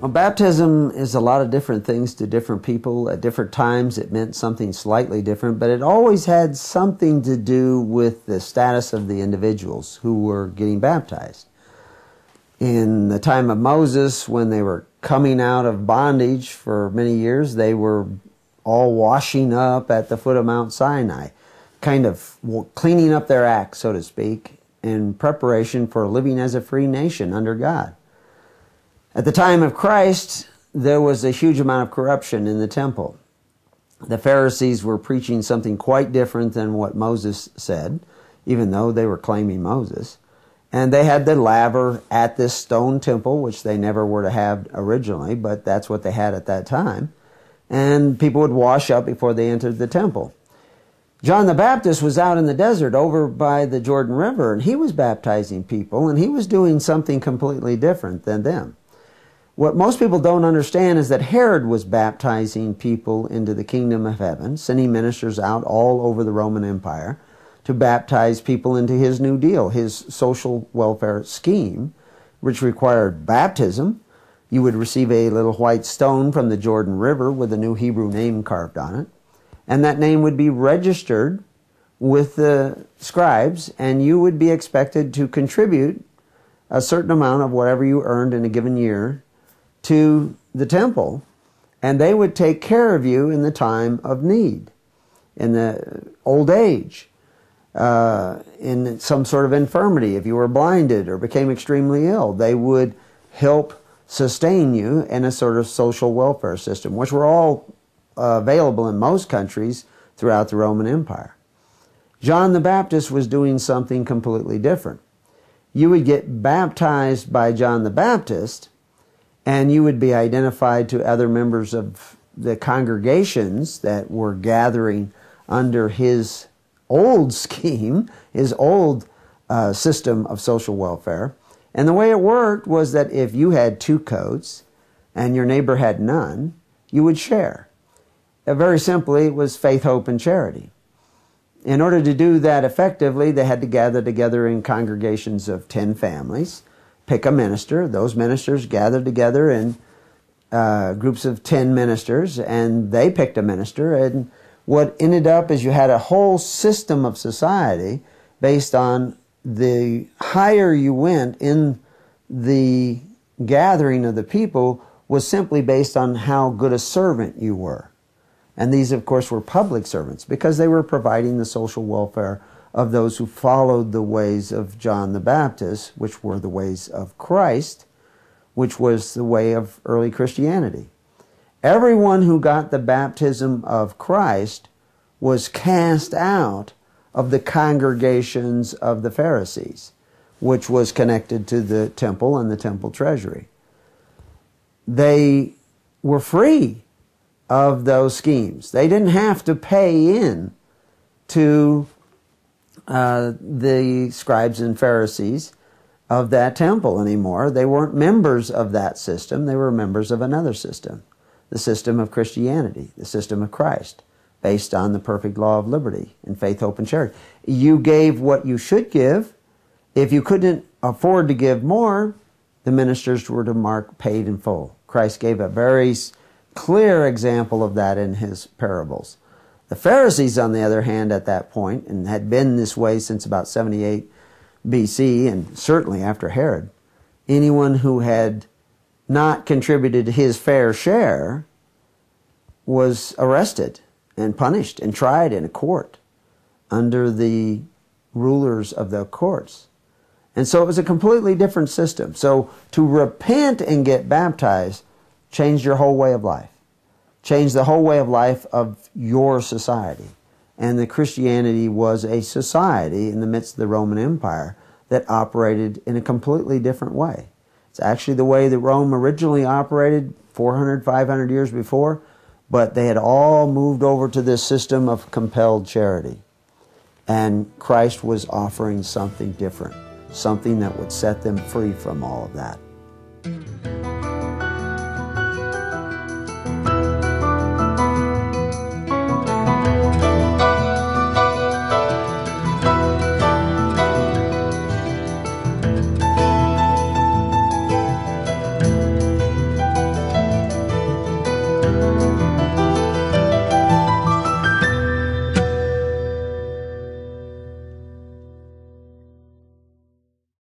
Well, baptism is a lot of different things to different people. At different times it meant something slightly different, but it always had something to do with the status of the individuals who were getting baptized. In the time of Moses, when they were coming out of bondage for many years, they were all washing up at the foot of Mount Sinai, kind of cleaning up their act, so to speak, in preparation for living as a free nation under God. At the time of Christ, there was a huge amount of corruption in the temple. The Pharisees were preaching something quite different than what Moses said, even though they were claiming Moses. And they had the laver at this stone temple, which they never were to have originally, but that's what they had at that time. And people would wash up before they entered the temple. John the Baptist was out in the desert over by the Jordan River, and he was baptizing people, and he was doing something completely different than them. What most people don't understand is that Herod was baptizing people into the kingdom of heaven, sending ministers out all over the Roman Empire to baptize people into his new deal, his social welfare scheme, which required baptism. You would receive a little white stone from the Jordan River with a new Hebrew name carved on it, and that name would be registered with the scribes, and you would be expected to contribute a certain amount of whatever you earned in a given year to the temple, and they would take care of you in the time of need, in the old age, in some sort of infirmity. If you were blinded or became extremely ill, they would help sustain you in a sort of social welfare system, which were all available in most countries throughout the Roman Empire. John the Baptist was doing something completely different. You would get baptized by John the Baptist, and you would be identified to other members of the congregations that were gathering under his old scheme, his old system of social welfare. And the way it worked was that if you had 2 coats and your neighbor had none, you would share. Very simply, it was faith, hope, and charity. In order to do that effectively, they had to gather together in congregations of 10 families, pick a minister. Those ministers gathered together in groups of 10 ministers, and they picked a minister. And what ended up is you had a whole system of society based on the higher you went in the gathering of the people was simply based on how good a servant you were. And these, of course, were public servants because they were providing the social welfare of those who followed the ways of John the Baptist, which were the ways of Christ, which was the way of early Christianity. Everyone who got the baptism of Christ was cast out of the congregations of the Pharisees, which was connected to the temple and the temple treasury. They were free of those schemes. They didn't have to pay in to the scribes and Pharisees of that temple anymore. They weren't members of that system. They were members of another system, the system of Christianity, the system of Christ, based on the perfect law of liberty and faith, hope, and charity. You gave what you should give. If you couldn't afford to give more, the ministers were to mark paid in full. Christ gave a very clear example of that in his parables. The Pharisees, on the other hand, at that point, and had been this way since about 78 BC, and certainly after Herod, anyone who had not contributed his fair share was arrested and punished and tried in a court under the rulers of the courts. And so it was a completely different system. So to repent and get baptized changed your whole way of life. Changed the whole way of life of your society. And the Christianity was a society in the midst of the Roman Empire that operated in a completely different way. It's actually the way that Rome originally operated 400, 500 years before, but they had all moved over to this system of compelled charity. And Christ was offering something different, something that would set them free from all of that.